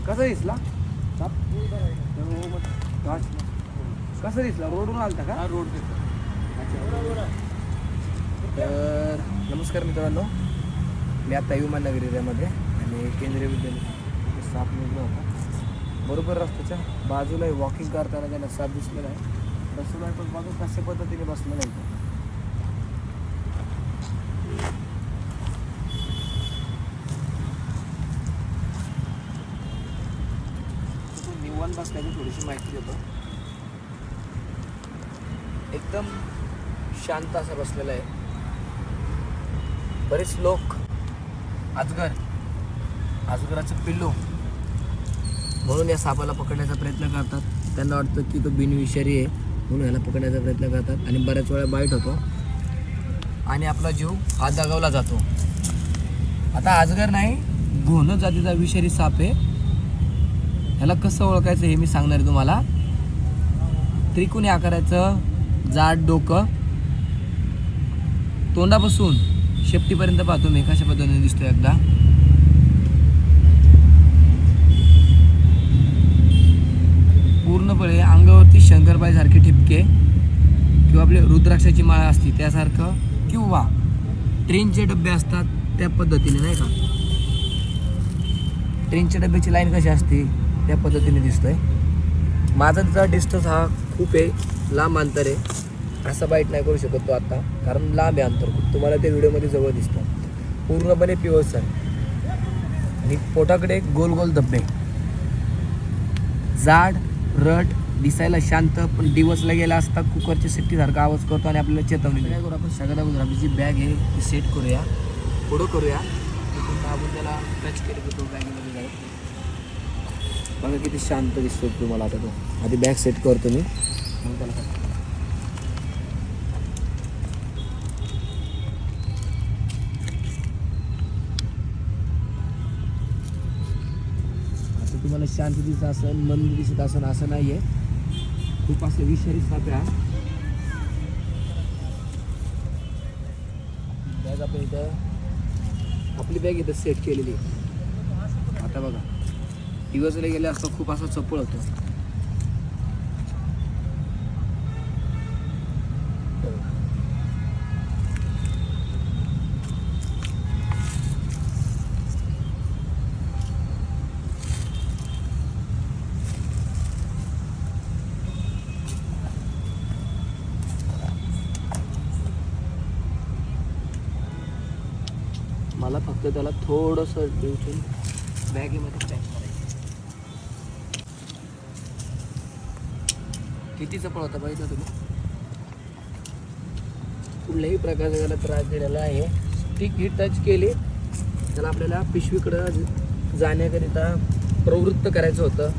कसा दिसला साप? कसा दिसला? रोडवरून आलता का? रोड तर नमस्कार मित्रांनो, मी आता विमाननगर एरियामध्ये आणि केंद्रीय विद्यालय साप निघला होता. बरोबर रस्त्याच्या बाजूला वॉकिंग करताना त्यांना साप दिसलेला आहे. रस्त्याला पण बघा कशा पद्धतीने बसलेला आहे. निवांत बसल्याची थोडीशी माहिती देतो. एकदम शांत असा बसलेला आहे. बरेच लोक अजगराचं पिल्लू म्हणून या सापाला पकडण्याचा प्रयत्न करतात. त्यांना वाटतं की तो बिनविषारी आहे म्हणून याला पकडण्याचा प्रयत्न करतात आणि बऱ्याच वेळा बाईट होतो आणि आपला जीव हात दगावला जातो. आता अजगर नाही, घोणस जातीचा विषारी साप आहे. ह्याला कसं ओळखायचं हे मी सांगणार आहे तुम्हाला. त्रिकोणी आकाराचं जाड डोकं, तोंडापासून शेपटीपर्यंत पाहतो मी कशा पद्धतीने दिसतो. एकदा पूर्णपणे अंगावरती शंकरपाळीसारखे ठिपके किंवा आपले रुद्राक्षाची माळ असते त्यासारखं किंवा ट्रेनचे डबे असतात त्या पद्धतीने, नाही का, ट्रेनच्या डब्याची लाईन कशी असते त्या पद्धतीने दिसतोय. माझा त्याचा डिस्टन्स हा खूप आहे, लांब अंतर आहे. असं बाईट नाही करू शकत तो आता, कारण लांब आहे अंतर खूप. तुम्हाला ते व्हिडिओमध्ये जवळ दिसतं. पूर्णपणे पिवळसर आणि पोटाकडे गोल गोल धब्बे, जाड रट, दिसायला शांत, पण दिवसला गेला असता कुकरच्या शिट्टीसारखा आवाज करतो आणि आपल्याला चेतवणी. काय करू आपण सगळ्यात अगोदर आपली जी बॅग आहे ती सेट करूया, पुढं करूया. आपण त्याला टच केलं की तो बॅगेमध्ये जाईल. बघा किती शांत दिसतो तुम्हाला. आता तो आधी बॅग सेट करतो मी, मग त्याला आता तुम्हाला शांत दिसत असेल, मंद दिसत असेल असं नाही आहे. खूप असं विषारी साप आहे. बॅग आपण इथं आपली बॅग इथं सेट केलेली. आता बघा दिवसला गेले असता खूप असा चपळ होतो. मला फक्त त्याला थोडंसं ठेवून बॅगेमध्ये पॅक करायचं. किती चपळ होता पाहिजे तुम्ही. कुठल्याही प्रकारचा त्याला त्रास दिलेला आहे. स्टिक ही टच केली त्याला आपल्याला पिशवीकडं जाण्याकरिता प्रवृत्त करायचं होतं.